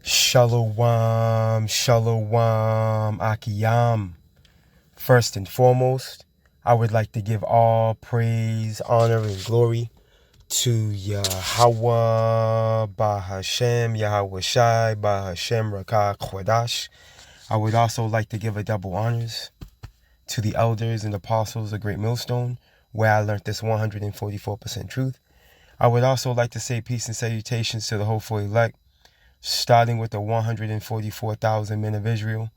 Shalom, shalom, Akiyam. First and foremost, I would like to give all praise, honor, and glory to Yahweh, Bahashem, Yahweh Shai, Bahashem, Rakah, Chodash. I would also like to give a double honors to the elders and apostles of Great Millstone, where I learned this 144% truth. I would also like to say peace and salutations to the hopeful elect, starting with the 144,000 men of Israel,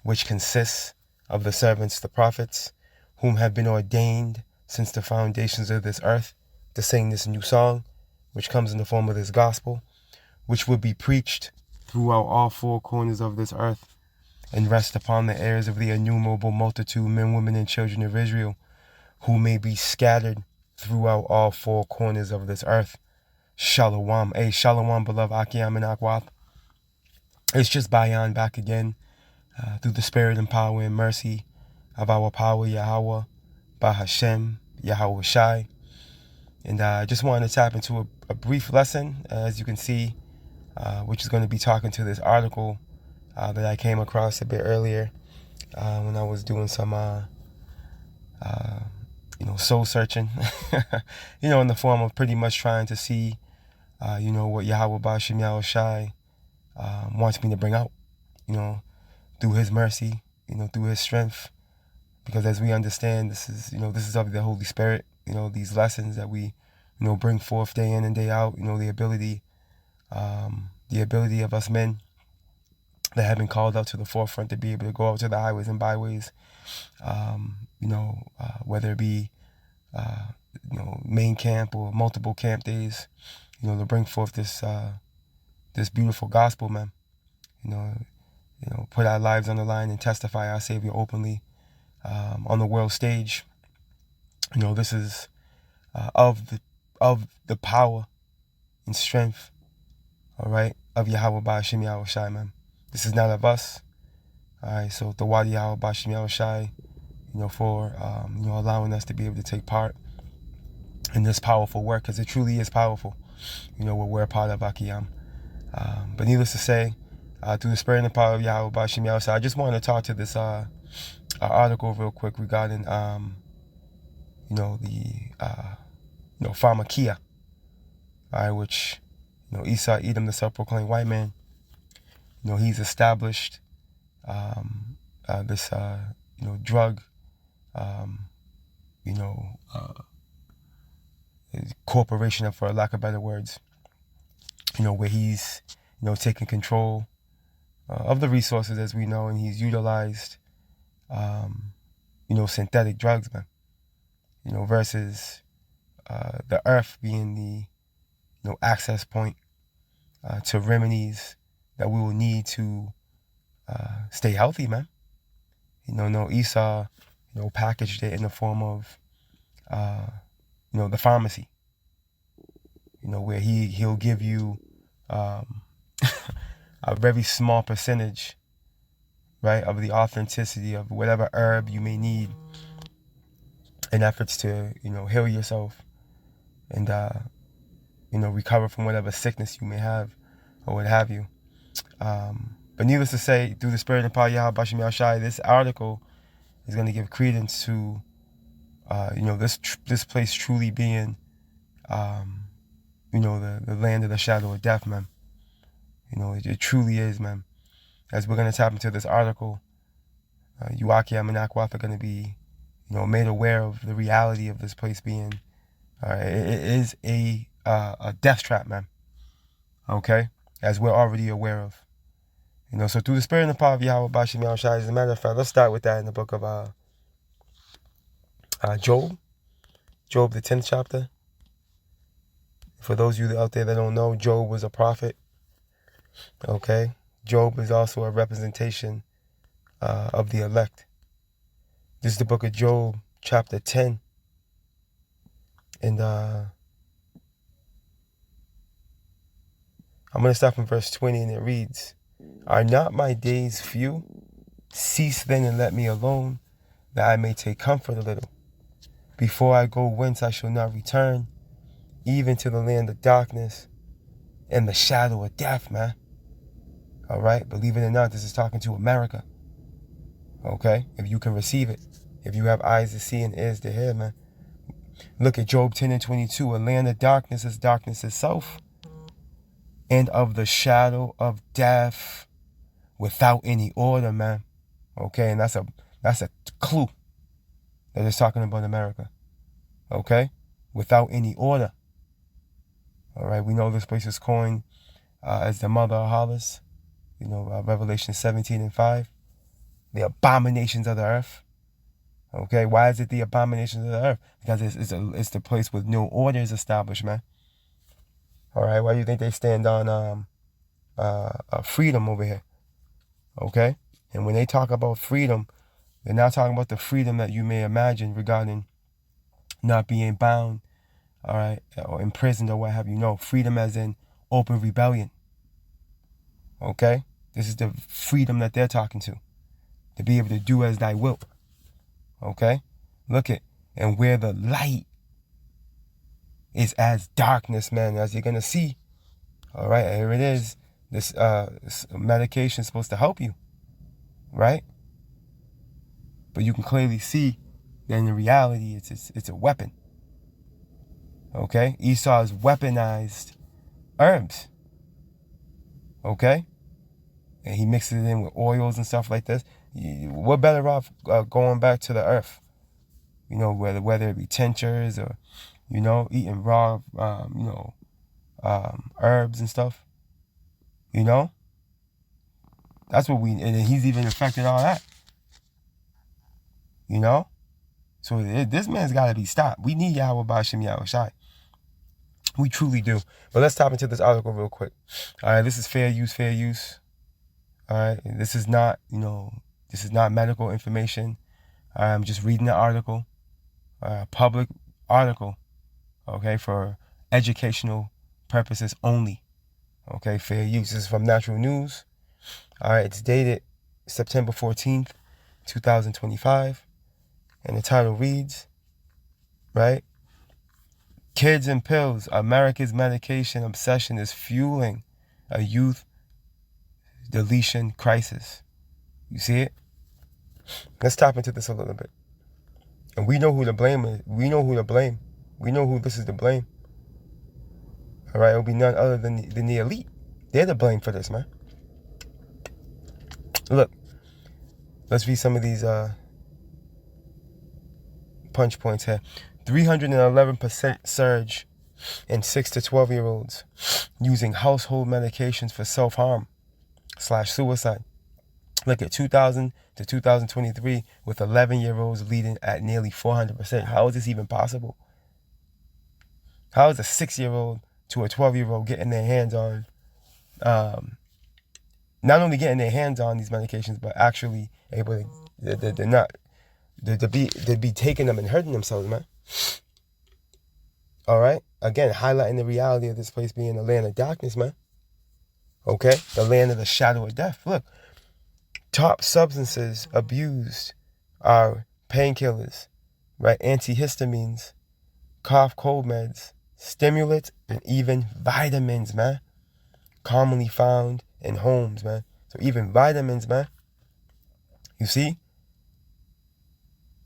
which consists of the servants, the prophets, whom have been ordained since the foundations of this earth to sing this new song, which comes in the form of this gospel, which will be preached throughout all four corners of this earth and rest upon the ears of the innumerable multitude, men, women, and children of Israel, who may be scattered throughout all four corners of this earth. Shalom. Hey, shalom, beloved Akiyam and Akwath. It's just Bayan back again through the spirit and power and mercy of our power, Yahweh, Bahashem, Yahweh Shai. And I just wanted to tap into a brief lesson, as you can see, which is going to be talking to this article that I came across a bit earlier when I was doing some, soul searching, in the form of pretty much trying to see, what Yahweh Bahashem, Yahweh Shai wants me to bring out, through his mercy, through his strength. Because as we understand, this is of the Holy Spirit, these lessons that we, bring forth day in and day out, the ability of us men that have been called out to the forefront to be able to go out to the highways and byways, whether it be, main camp or multiple camp days, to bring forth this beautiful gospel, man. Put our lives on the line and testify our Savior openly on the world stage. This is of the power and strength, all right, of Yahweh Bahashem Yahweh Shai, man. This is not of us. All right, so the Wadi Yahweh Bahashem Yahweh Shai, for allowing us to be able to take part in this powerful work, because it truly is powerful. What we're a part of, Akiyam. But needless to say, through the spirit and the power of Yahweh Bahashem Yahweh Shai, I just want to talk to this article real quick regarding the pharmakia, all right, which Esau Edom, the self-proclaimed white man, he's established this drug corporation, for lack of better words, where he's taking control of the resources, as we know, and he's utilized synthetic drugs, man, versus the earth being the access point to remedies that we will need to stay healthy, man. Esau, packaged it in the form of, the pharmacy, where he'll give you a very small percentage, right, of the authenticity of whatever herb you may need in efforts to, heal yourself and, recover from whatever sickness you may have or what have you. But needless to say, through the spirit and power of Yahweh Bahashem Yahweh Shai, this article is going to give credence to, this place truly being, the land of the shadow of death, man. It truly is, man. As we're going to tap into this article, you Akiyam and Akwath are going to be, made aware of the reality of this place being, it is a death trap, man. Okay? As we're already aware of. So through the spirit and the power of Yahweh Bahashem Yahweh Shai, as a matter of fact, let's start with that in the book of Job, the 10th chapter. For those of you out there that don't know, Job was a prophet. Okay? Job is also a representation of the elect. This is the book of Job, chapter 10. And I'm going to start from verse 20, and it reads, "Are not my days few? Cease then and let me alone, that I may take comfort a little. Before I go whence I shall not return, even to the land of darkness and the shadow of death," man. All right? Believe it or not, this is talking to America. Okay? If you can receive it. If you have eyes to see and ears to hear, man. Look at Job 10 and 22. A land of darkness is darkness itself, and of the shadow of death, without any order, man. Okay? And that's a clue that it's talking about America. Okay? Without any order. All right? We know this place is coined as the mother of harlots. You know, Revelation 17 and 5. The abominations of the earth. Okay, why is it the abominations of the earth? Because it's the place with no order is established, man. All right, why do you think they stand on freedom over here? Okay, and when they talk about freedom, they're not talking about the freedom that you may imagine regarding not being bound, all right, or imprisoned or what have you. No, freedom as in open rebellion. Okay, this is the freedom that they're talking to be able to do as thy will. Okay, look at, and where the light is as darkness, man, as you're gonna see. All right, here it is. This medication is supposed to help you, right? But you can clearly see that in reality, it's a weapon. Okay, Esau has weaponized herbs. Okay, and he mixes it in with oils and stuff like this. We're better off going back to the earth. You know, whether it be tinctures or, you know, eating raw, herbs and stuff. You know, that's what and he's even affected all that. You know, so this man's got to be stopped. We need Yahweh B'Shem Yahushai. We truly do. But let's tap into this article real quick. All right, this is fair use. All right, this is not, this is not medical information. I'm just reading the article, public article, okay, for educational purposes only. Okay, fair use. This is from Natural News. All right, it's dated September 14th, 2025. And the title reads, right? Kids and pills, America's medication obsession is fueling a youth deletion crisis. You see it? Let's tap into this a little bit. And we know who the blame is. We know who to blame. We know who this is to blame. All right, it'll be none other than the elite. They're to blame for this, man. Look, let's read some of these punch points here. 311% surge in 6 to 12-year-olds using household medications for self-harm/suicide. Look at 2000 to 2023 with 11-year-olds leading at nearly 400%. How is this even possible? How is a 6-year-old to a 12-year-old getting their hands on, not only getting their hands on these medications, but actually able to be taking them and hurting themselves, man? All right? Again, highlighting the reality of this place being the land of darkness, man. Okay? The land of the shadow of death. Look, top substances abused are painkillers, right? Antihistamines, cough, cold meds, stimulants, and even vitamins, man. Commonly found in homes, man. So even vitamins, man. You see?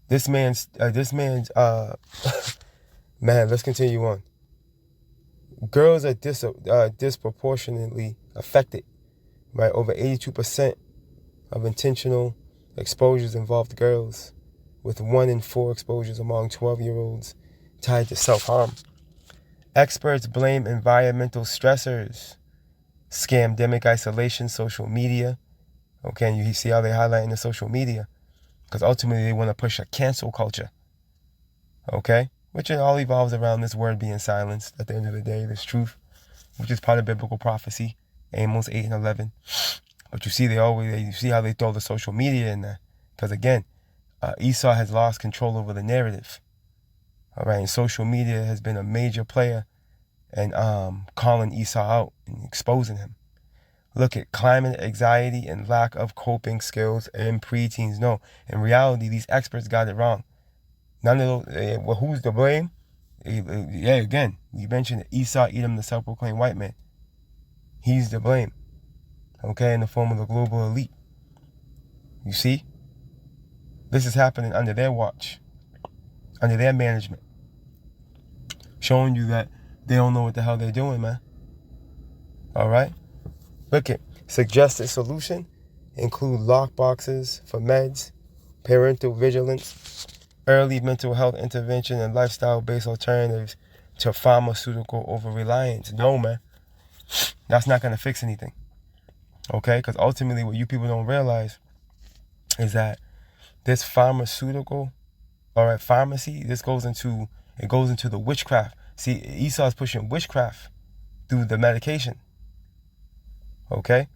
This man's man, let's continue on. Girls are disproportionately affected, right? Over 82% of intentional exposures involved girls, with 1 in 4 exposures among 12-year-olds tied to self-harm. Experts blame environmental stressors, scamdemic isolation, social media. Okay, and you see how they highlight in the social media, because ultimately they want to push a cancel culture. Okay, which it all evolves around this word being silenced. At the end of the day, this truth, which is part of biblical prophecy, Amos 8 and 11. But you see, you see how they throw the social media in there, because again, Esau has lost control over the narrative. All right, and social media has been a major player in calling Esau out and exposing him. Look at climate anxiety and lack of coping skills in preteens. No, in reality, these experts got it wrong. None of those. Well, who's to blame? Yeah, again, we mentioned Esau, Edom, the self-proclaimed white man. He's to blame. okay, in the form of the global elite. You see? This is happening under their watch, under their management, showing you that they don't know what the hell they're doing, man. All right? Look at suggested solution include lock boxes for meds, parental vigilance, early mental health intervention, and lifestyle-based alternatives to pharmaceutical over-reliance. No, man. That's not going to fix anything. Okay? Because ultimately what you people don't realize is that this pharmaceutical, all right, pharmacy, it goes into the witchcraft. See, Esau is pushing witchcraft through the medication. Okay?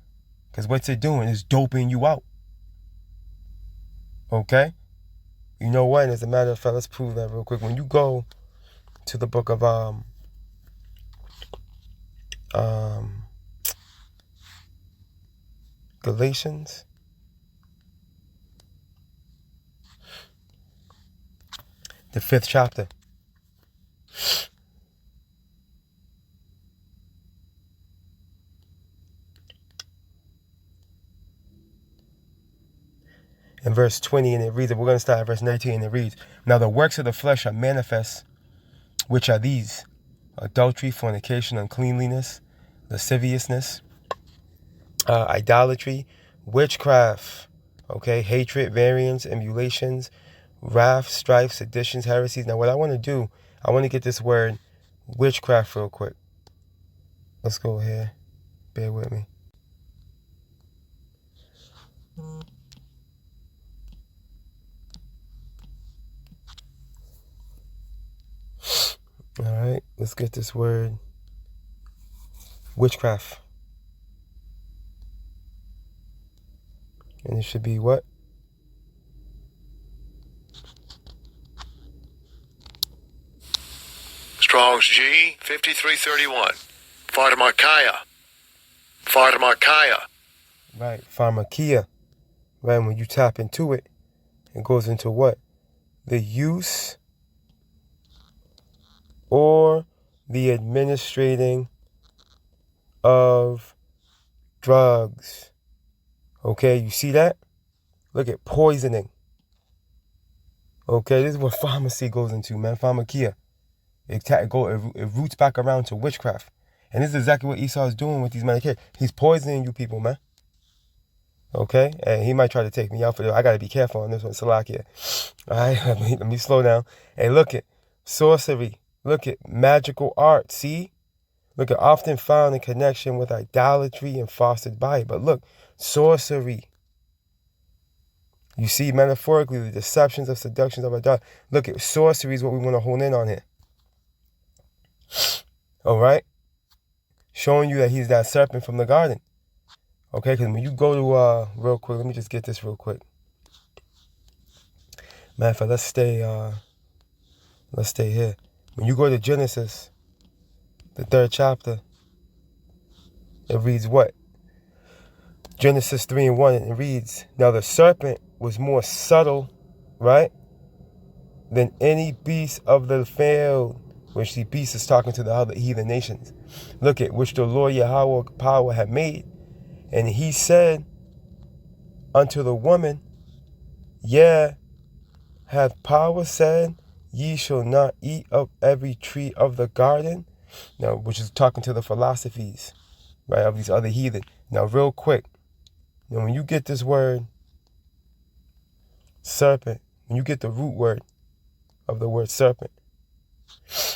Because what they're doing is doping you out. Okay? You know what? As a matter of fact, let's prove that real quick. When you go to the book of Galatians, the 5th chapter. In verse 20, and it reads, we're going to start at verse 19, and it reads, now the works of the flesh are manifest, which are these: adultery, fornication, uncleanliness, lasciviousness, idolatry, witchcraft, okay, hatred, variance, emulations, wrath, strife, seditions, heresies. Now what I want to do, I want to get this word witchcraft real quick. Let's go here. Bear with me. All right, let's get this word witchcraft. And it should be what? Strong's G 5331. Pharmakeia. Pharmakeia. Right, pharmakeia. Right, when you tap into it, it goes into what? The use or the administrating of drugs. Okay, you see that? Look at poisoning. Okay, this is what pharmacy goes into, man. Pharmakeia. It roots back around to witchcraft. And this is exactly what Esau is doing with these medications. He's poisoning you people, man. Okay? And he might try to take me out for this. I got to be careful on this one. Salakia. All right? Let me slow down. Hey, look at sorcery. Look at magical art. See? Look at often found in connection with idolatry and fostered by it. But look, sorcery. You see, metaphorically, the deceptions of seductions of idolatry. Look at sorcery is what we want to hone in on here. All right? Showing you that he's that serpent from the garden. Okay, because when you go to, real quick, let me just get this real quick. Matter of fact, let's stay here. When you go to Genesis, the 3rd chapter, it reads what? Genesis 3:1, and it reads, now the serpent was more subtle, right, than any beast of the field, which the beast is talking to the other heathen nations. Look at which the Lord Yahweh power had made. And he said unto the woman, yeah, hath power said, ye shall not eat of every tree of the garden? Now, which is talking to the philosophies, right, of these other heathen. Now, real quick, now when you get this word serpent, when you get the root word of the word serpent,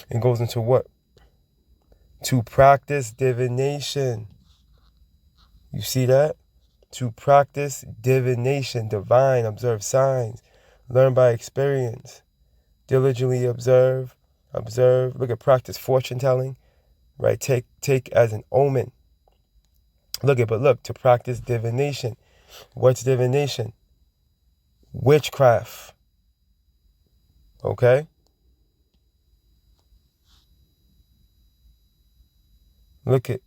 it goes into what? To practice divination. You see that? To practice divination, divine, observe signs, learn by experience, diligently observe, look at practice fortune telling, right? Take as an omen. Look, to practice divination. What's divination? Witchcraft. Okay? Look at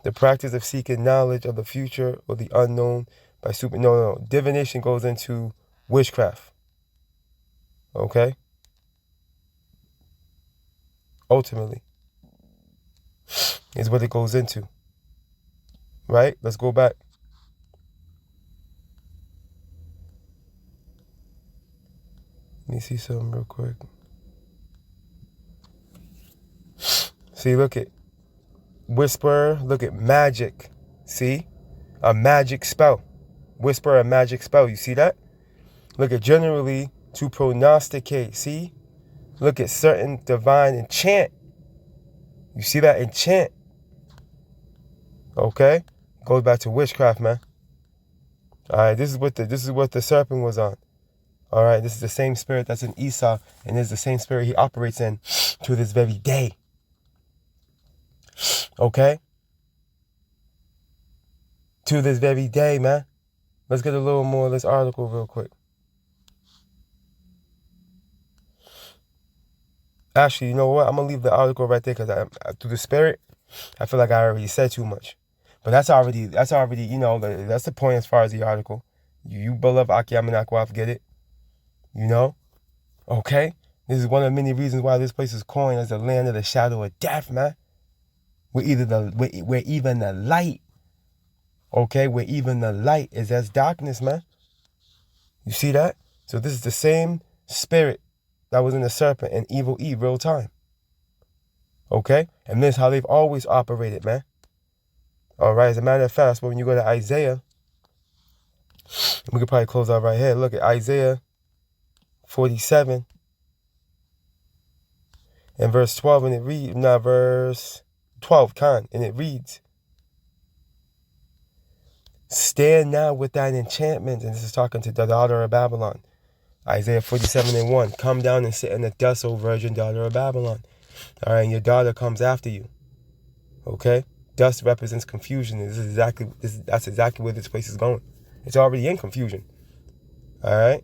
the practice of seeking knowledge of the future or the unknown by No. Divination goes into witchcraft. Okay? Ultimately, is what it goes into. right? Let's go back. Let me see something real quick. See, look at whisper, look at magic. See? A magic spell. Whisper, a magic spell. You see that? Look at generally to prognosticate. See? Look at certain divine enchant. You see that? Enchant. Okay? Goes back to witchcraft, man. Alright, this is what the serpent was on. Alright, this is the same spirit that's in Esau, and this is the same spirit he operates in to this very day. Okay? To this very day, man. Let's get a little more of this article real quick. Actually, you know what? I'm going to leave the article right there because through the spirit, I feel like I already said too much. But that's already, you know, that's the point as far as the article. You beloved Akiamenakwaf, get it? You know? Okay? This is one of many reasons why this place is coined as the land of the shadow of death, man. Where even the light, okay, where even the light is as darkness, man. You see that? So this is the same spirit that was in the serpent and evil Eve real time. Okay? And this is how they've always operated, man. All right, as a matter of fact, when you go to Isaiah, we could probably close out right here. Look at Isaiah 47 and verse 12, and it reads, verse 12, and it reads, stand now with thine enchantments, and this is talking to the daughter of Babylon. Isaiah 47 and 1, come down and sit in the dust, O virgin daughter of Babylon. All right, and your daughter comes after you. Okay? Dust represents confusion, and that's exactly where this place is going. It's already in confusion. All right?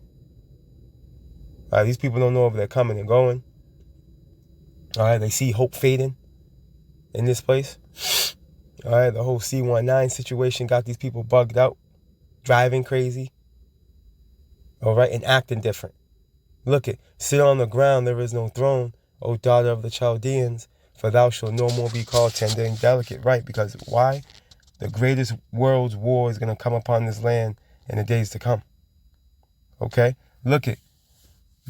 All right, these people don't know if they're coming and going. All right, they see hope fading in this place. All right, the whole C-19 situation got these people bugged out, driving crazy. All right, and acting different. Look it, sit on the ground, there is no throne, O daughter of the Chaldeans, for thou shalt no more be called tender and delicate. Right, because why? The greatest world's war is going to come upon this land in the days to come. Okay, look it,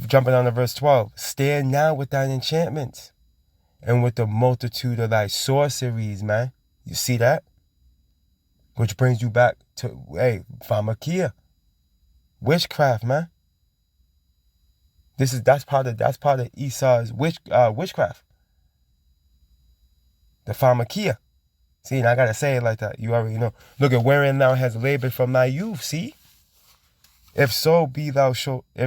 jumping on to verse 12. Stand now with thine enchantments and with the multitude of thy sorceries, man. You see that? Which brings you back to, hey, pharmakia. Witchcraft, man. That's part of Esau's witchcraft. The pharmakia. See, and I gotta say it like that. You already know. Look at wherein thou hast labored from thy youth. See? If so be thou shalt be,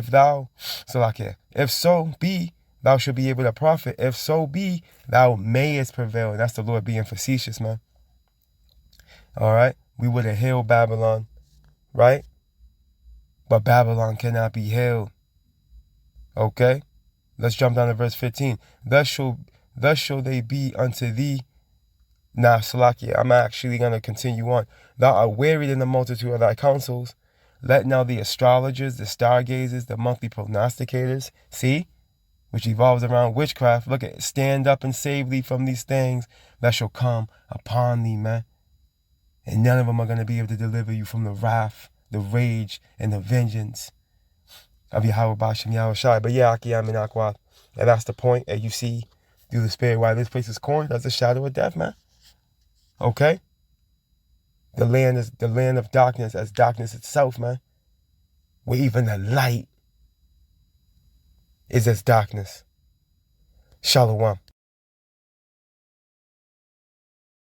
thou shalt be able to profit. If so be, thou mayest prevail. And that's the Lord being facetious, man. All right? We would have hailed Babylon, right? But Babylon cannot be hailed. Okay? Let's jump down to verse 15. Thus shall they be unto thee. Now, Salakia, I'm actually going to continue on. Thou art wearied in the multitude of thy counsels. Let now the astrologers, the stargazers, the monthly prognosticators, see, which evolves around witchcraft. Look at it. Stand up and save thee from these things that shall come upon thee, man. And none of them are going to be able to deliver you from the wrath, the rage, and the vengeance of Yahweh Bashem Yahushai. But yeah, Akiamenakwaf. And that's the point. And you see through the spirit why this place is coined as the shadow of death, man. Okay? The land is the land of darkness as darkness itself, man. Where even the light is as darkness. Shalom.